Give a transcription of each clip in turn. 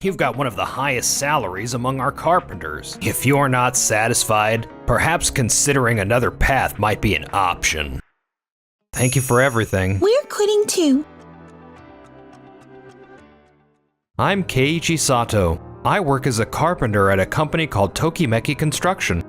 You've got one of the highest salaries among our carpenters. If you're not satisfied, perhaps considering another path might be an option. Thank you for everything. We're quitting too. I'm Keiichi Sato. I work as a carpenter at a company called Tokimeki Construction.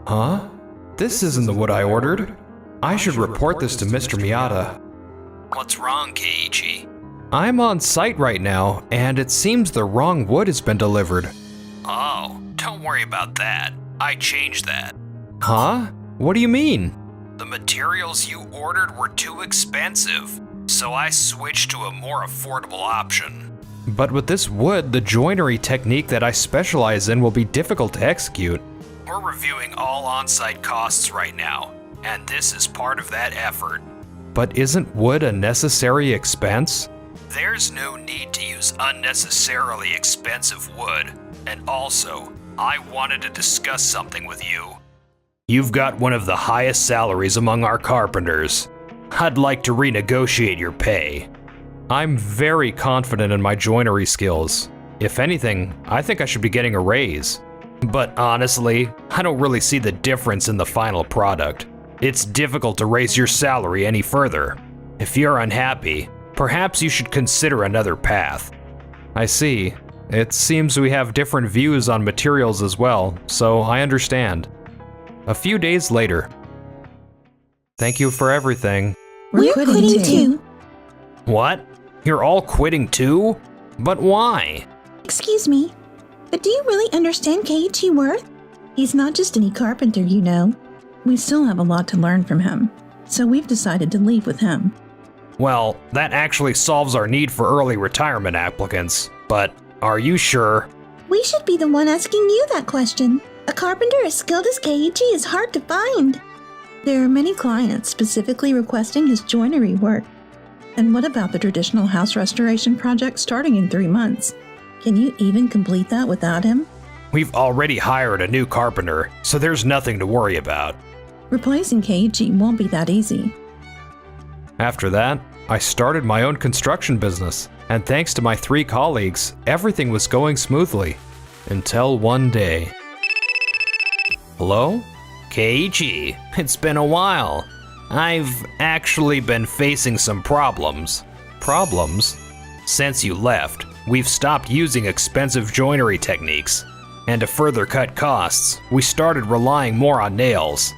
Huh? This isn't the wood I ordered. I should report this to Mr. Miyata. What's wrong, Keiichi? I'm on site right now, and it seems the wrong wood has been delivered. Oh, don't worry about that. I changed that. Huh? What do you mean? The materials you ordered were too expensive, so I switched to a more affordable option. But with this wood, the joinery technique that I specialize in will be difficult to execute. We're reviewing all on-site costs right now, and this is part of that effort. But isn't wood a necessary expense? There's no need to use unnecessarily expensive wood, and also, I wanted to discuss something with you. You've got one of the highest salaries among our carpenters. I'd like to renegotiate your pay. I'm very confident in my joinery skills. If anything, I think I should be getting a raise. But honestly, I don't really see the difference in the final product. It's difficult to raise your salary any further. If you're unhappy, perhaps you should consider another path. I see. It seems we have different views on materials as well, so I understand. A few days later. Thank you for everything. We're quitting too. What? You're all quitting too? But why? Excuse me, but do you really understand Keiichi worth? He's not just any carpenter, you know. We still have a lot to learn from him, so we've decided to leave with him. Well, that actually solves our need for early retirement applicants, but are you sure? We should be the one asking you that question. A carpenter as skilled as Keiichi is hard to find. There are many clients specifically requesting his joinery work. And what about the traditional house restoration project starting in 3 months? Can you even complete that without him? We've already hired a new carpenter, so there's nothing to worry about. Replacing Keiichi won't be that easy. After that, I started my own construction business, and thanks to my 3 colleagues, everything was going smoothly. Until one day. Hello? Keiichi, it's been a while. I've actually been facing some problems. Problems? Since you left, we've stopped using expensive joinery techniques. And to further cut costs, we started relying more on nails.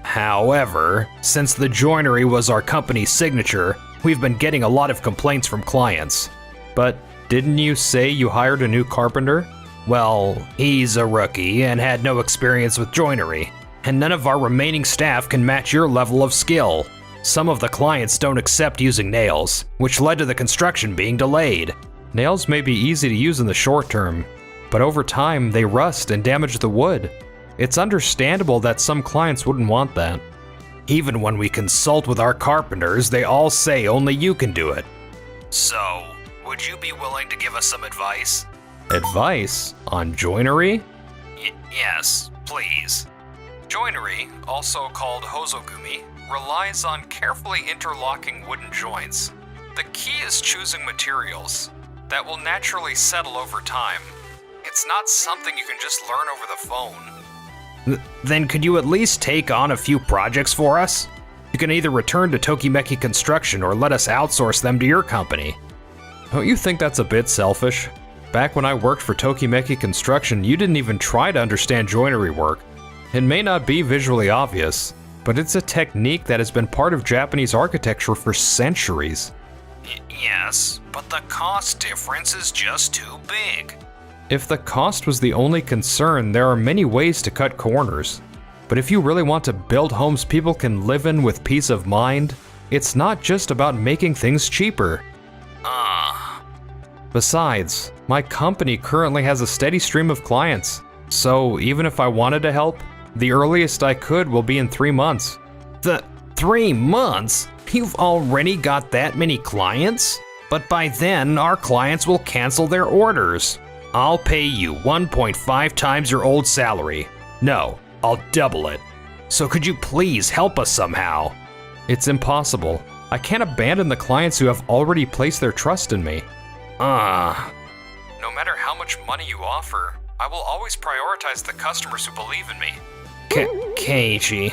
However, since the joinery was our company's signature, we've been getting a lot of complaints from clients. But didn't you say you hired a new carpenter? Well, he's a rookie and had no experience with joinery, and none of our remaining staff can match your level of skill. Some of the clients don't accept using nails, which led to the construction being delayed. Nails may be easy to use in the short term, but over time they rust and damage the wood. It's understandable that some clients wouldn't want that. Even when we consult with our carpenters, they all say only you can do it. So, would you be willing to give us some advice? Advice? On joinery? Yes, please. Joinery, also called hozogumi, relies on carefully interlocking wooden joints. The key is choosing materials that will naturally settle over time. It's not something you can just learn over the phone. Then could you at least take on a few projects for us? You can either return to Tokimeki Construction or let us outsource them to your company. Don't you think that's a bit selfish? Back when I worked for Tokimeki Construction, you didn't even try to understand joinery work. It may not be visually obvious, but it's a technique that has been part of Japanese architecture for centuries. Yes, but the cost difference is just too big. If the cost was the only concern, there are many ways to cut corners. But if you really want to build homes people can live in with peace of mind, it's not just about making things cheaper. Besides, my company currently has a steady stream of clients, so even if I wanted to help, the earliest I could will be in 3 months. 3 months? You've already got that many clients? But by then, our clients will cancel their orders. I'll pay you 1.5 times your old salary. No, I'll double it. So could you please help us somehow? It's impossible. I can't abandon the clients who have already placed their trust in me. how much money you offer, I will always prioritize the customers who believe in me. Keiichi,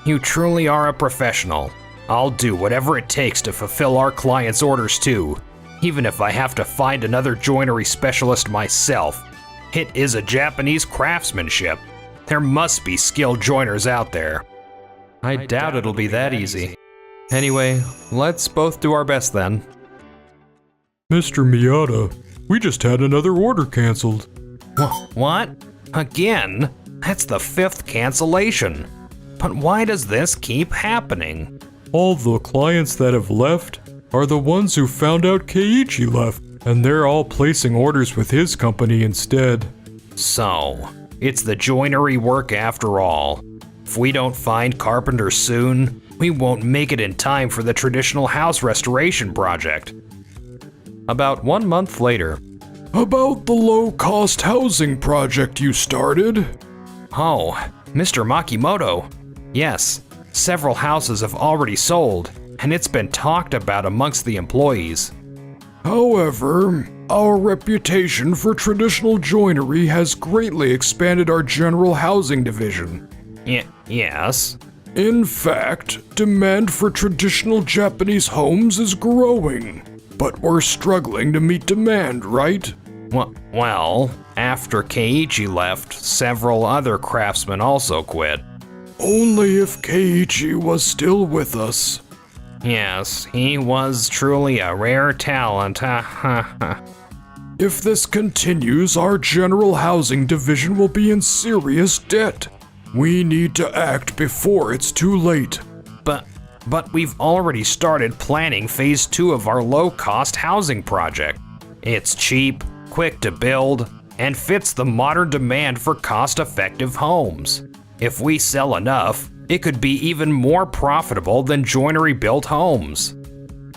you truly are a professional. I'll do whatever it takes to fulfill our clients' orders too, even if I have to find another joinery specialist myself. It is a Japanese craftsmanship. There must be skilled joiners out there. I doubt it'll be that easy. Anyway, let's both do our best then. Mr. Miyata, we just had another order canceled. What? Again? That's the 5th cancellation. But why does this keep happening? All the clients that have left are the ones who found out Keiichi left, and they're all placing orders with his company instead. So, it's the joinery work after all. If we don't find Carpenter soon, we won't make it in time for the traditional house restoration project. About 1 month later. About the low-cost housing project you started? Oh, Mr. Makimoto. Yes, several houses have already sold, and it's been talked about amongst the employees. However, our reputation for traditional joinery has greatly expanded our general housing division. Yes? In fact, demand for traditional Japanese homes is growing. But we're struggling to meet demand, right? Well, after Keiichi left, several other craftsmen also quit. Only if Keiichi was still with us. Yes, he was truly a rare talent. If this continues, our general housing division will be in serious debt. We need to act before it's too late. But we've already started planning phase 2 of our low-cost housing project. It's cheap, quick to build, and fits the modern demand for cost-effective homes. If we sell enough, it could be even more profitable than joinery-built homes.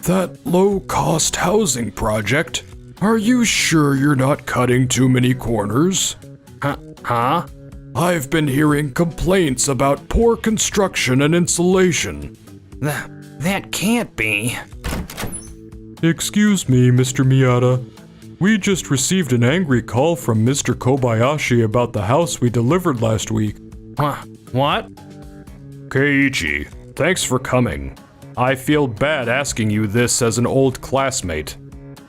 That low-cost housing project? Are you sure you're not cutting too many corners? Huh? I've been hearing complaints about poor construction and insulation. That can't be. Excuse me, Mr. Miyata. We just received an angry call from Mr. Kobayashi about the house we delivered last week. What? Keiichi, thanks for coming. I feel bad asking you this as an old classmate,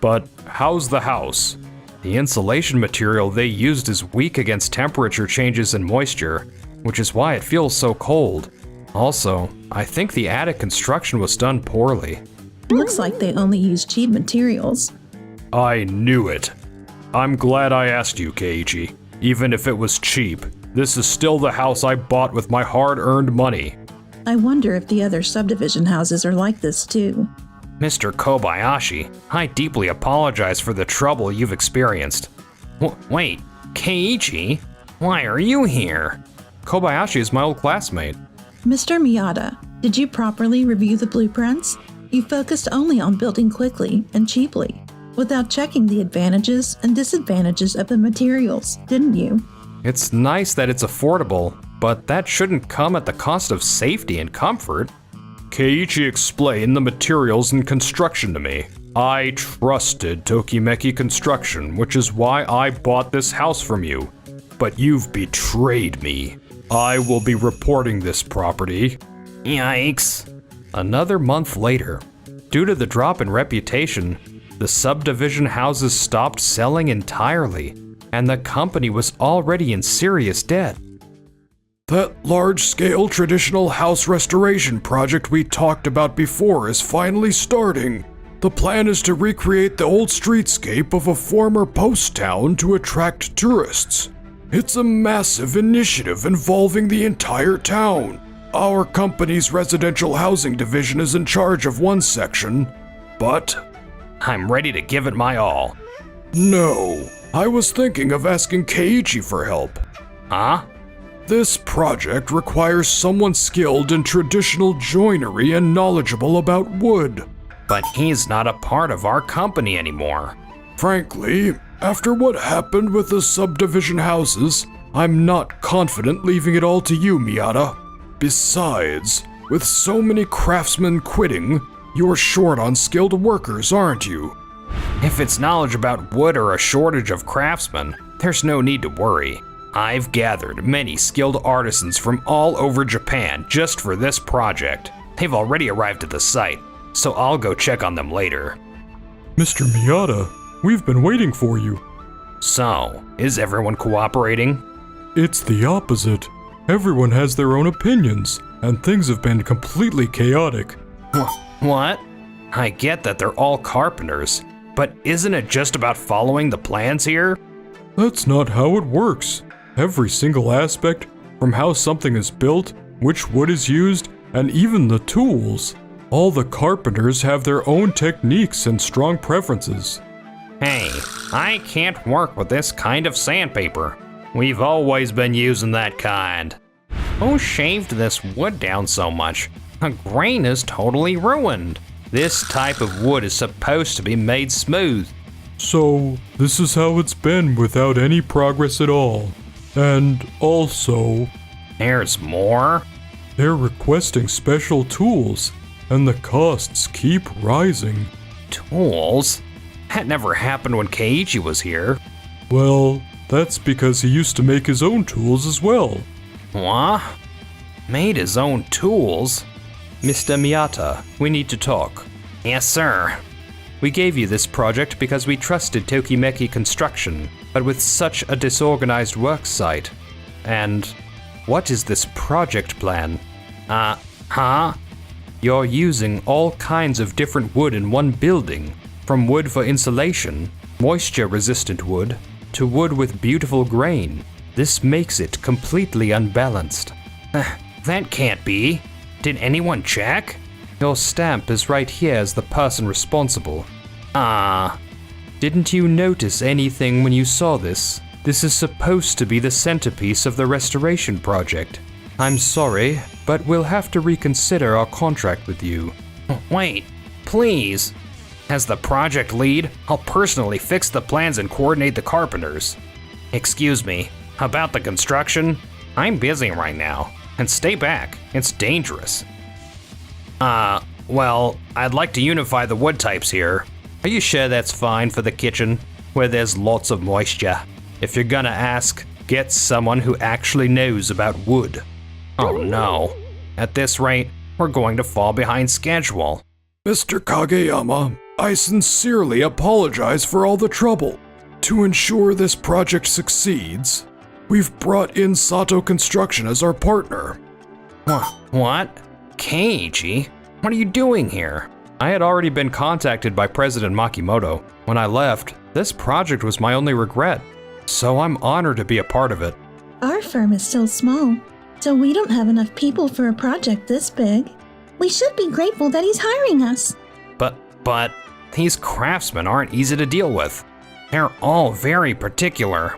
but how's the house? The insulation material they used is weak against temperature changes and moisture, which is why it feels so cold. Also, I think the attic construction was done poorly. Looks like they only use cheap materials. I knew it. I'm glad I asked you, Keiichi. Even if it was cheap, this is still the house I bought with my hard-earned money. I wonder if the other subdivision houses are like this too. Mr. Kobayashi, I deeply apologize for the trouble you've experienced. Wait, Keiichi? Why are you here? Kobayashi is my old classmate. Mr. Miyata, did you properly review the blueprints? You focused only on building quickly and cheaply, without checking the advantages and disadvantages of the materials, didn't you? It's nice that it's affordable, but that shouldn't come at the cost of safety and comfort. Keiichi explained the materials and construction to me. I trusted Tokimeki Construction, which is why I bought this house from you. But you've betrayed me. I will be reporting this property. Yikes. Another month later, due to the drop in reputation, the subdivision houses stopped selling entirely, and the company was already in serious debt. That large-scale traditional house restoration project we talked about before is finally starting. The plan is to recreate the old streetscape of a former post town to attract tourists. It's a massive initiative involving the entire town. Our company's residential housing division is in charge of one section, but I'm ready to give it my all. No, I was thinking of asking Keiichi for help. Huh? This project requires someone skilled in traditional joinery and knowledgeable about wood. But he's not a part of our company anymore. Frankly, after what happened with the subdivision houses, I'm not confident leaving it all to you, Miyata. Besides, with so many craftsmen quitting, you're short on skilled workers, aren't you? If it's knowledge about wood or a shortage of craftsmen, there's no need to worry. I've gathered many skilled artisans from all over Japan just for this project. They've already arrived at the site, so I'll go check on them later. Mr. Miyata, we've been waiting for you. So, is everyone cooperating? It's the opposite. Everyone has their own opinions, and things have been completely chaotic. What? I get that they're all carpenters, but isn't it just about following the plans here? That's not how it works. Every single aspect, from how something is built, which wood is used, and even the tools. All the carpenters have their own techniques and strong preferences. Hey, I can't work with this kind of sandpaper. We've always been using that kind. Who shaved this wood down so much? The grain is totally ruined. This type of wood is supposed to be made smooth. So, this is how it's been without any progress at all. And also, There's more? they're requesting special tools, and the costs keep rising. Tools? That never happened when Keiichi was here. Well, that's because he used to make his own tools as well. What? Made his own tools? Mr. Miyata, we need to talk. Yes, sir. We gave you this project because we trusted Tokimeki Construction, but with such a disorganized work site. And what is this project plan? You're using all kinds of different wood in one building, from wood for insulation, moisture-resistant wood, to wood with beautiful grain. This makes it completely unbalanced. That can't be. Did anyone check? Your stamp is right here as the person responsible. Didn't you notice anything when you saw this? This is supposed to be the centerpiece of the restoration project. I'm sorry, but we'll have to reconsider our contract with you. Wait, please. As the project lead, I'll personally fix the plans and coordinate the carpenters. Excuse me, about the construction? I'm busy right now, and stay back, it's dangerous. Well, I'd like to unify the wood types here. Are you sure that's fine for the kitchen, where there's lots of moisture? If you're gonna ask, get someone who actually knows about wood. Oh no. At this rate, we're going to fall behind schedule. Mr. Kageyama, I sincerely apologize for all the trouble. To ensure this project succeeds, we've brought in Sato Construction as our partner. What? Keiichi? What are you doing here? I had already been contacted by President Makimoto. When I left, this project was my only regret, so I'm honored to be a part of it. Our firm is still small, so we don't have enough people for a project this big. We should be grateful that he's hiring us. But these craftsmen aren't easy to deal with. They're all very particular.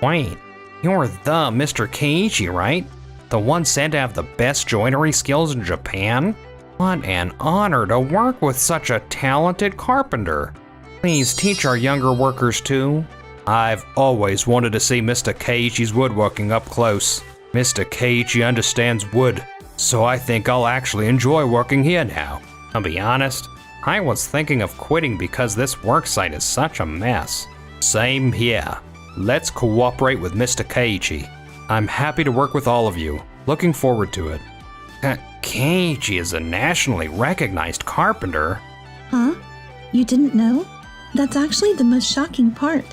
Wait, you're the Mr. Keiichi, right? The one said to have the best joinery skills in Japan? What an honor to work with such a talented carpenter. Please teach our younger workers too. I've always wanted to see Mr. Keiichi's woodworking up close. Mr. Keiichi understands wood, so I think I'll actually enjoy working here now. I'll be honest, I was thinking of quitting because this worksite is such a mess. Same here. Let's cooperate with Mr. Keiichi. I'm happy to work with all of you. Looking forward to it. Keiichi is a nationally recognized carpenter. Huh? You didn't know? That's actually the most shocking part.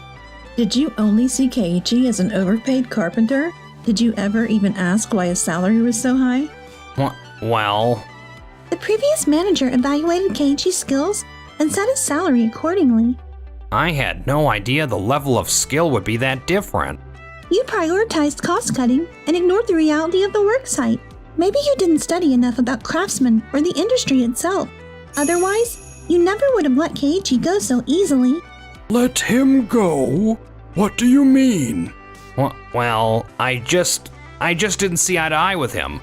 Did you only see Keiichi as an overpaid carpenter? Did you ever even ask why his salary was so high? Well... The previous manager evaluated Keiichi's skills and set his salary accordingly. I had no idea the level of skill would be that different. You prioritized cost cutting and ignored the reality of the worksite. Maybe you didn't study enough about craftsmen or the industry itself. Otherwise, you never would have let Keiichi go so easily. Let him go? What do you mean? Well, I just didn't see eye to eye with him.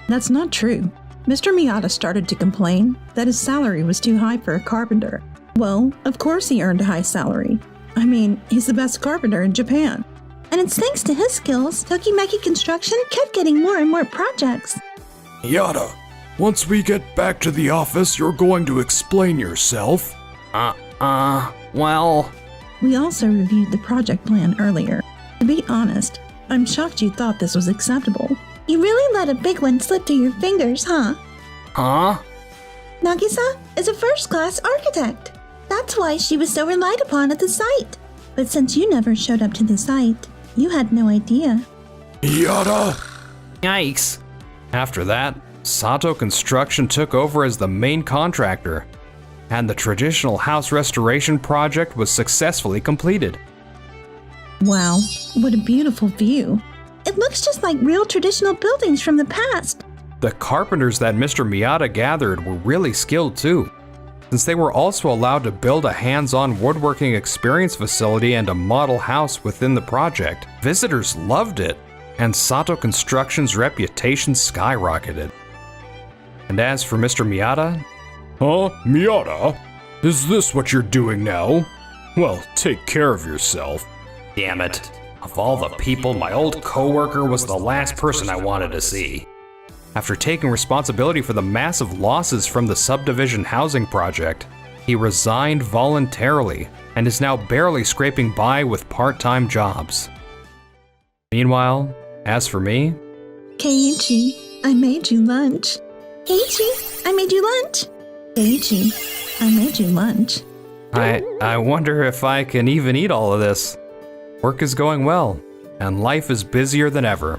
That's not true. Mr. Miyata started to complain that his salary was too high for a carpenter. Well, of course he earned a high salary. I mean, he's the best carpenter in Japan. And it's thanks to his skills, Tokimeki Construction kept getting more and more projects. Yada, once we get back to the office, you're going to explain yourself. Well... We also reviewed the project plan earlier. To be honest, I'm shocked you thought this was acceptable. You really let a big one slip through your fingers, huh? Huh? Nagisa is a first-class architect. That's why she was so relied upon at the site. But since you never showed up to the site, you had no idea. Yada! Yikes. After that, Sato Construction took over as the main contractor, and the traditional house restoration project was successfully completed. Wow, what a beautiful view. It looks just like real traditional buildings from the past. The carpenters that Mr. Miyata gathered were really skilled too, since they were also allowed to build a hands-on woodworking experience facility and a model house within the project. Visitors loved it, and Sato Construction's reputation skyrocketed. And as for Mr. Miyata, Huh? Miyata? Is this what you're doing now? Well, take care of yourself. damn it, of all the people, my old coworker was the last person I wanted to see. After taking responsibility for the massive losses from the subdivision housing project, he resigned voluntarily and is now barely scraping by with part-time jobs. Meanwhile, as for me, Keiichi, I made you lunch. Keiichi, I made you lunch. Keiichi, I made you lunch. I wonder if I can even eat all of this. Work is going well, and life is busier than ever.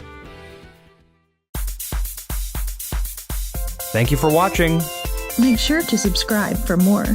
Thank you for watching. Make sure to subscribe for more.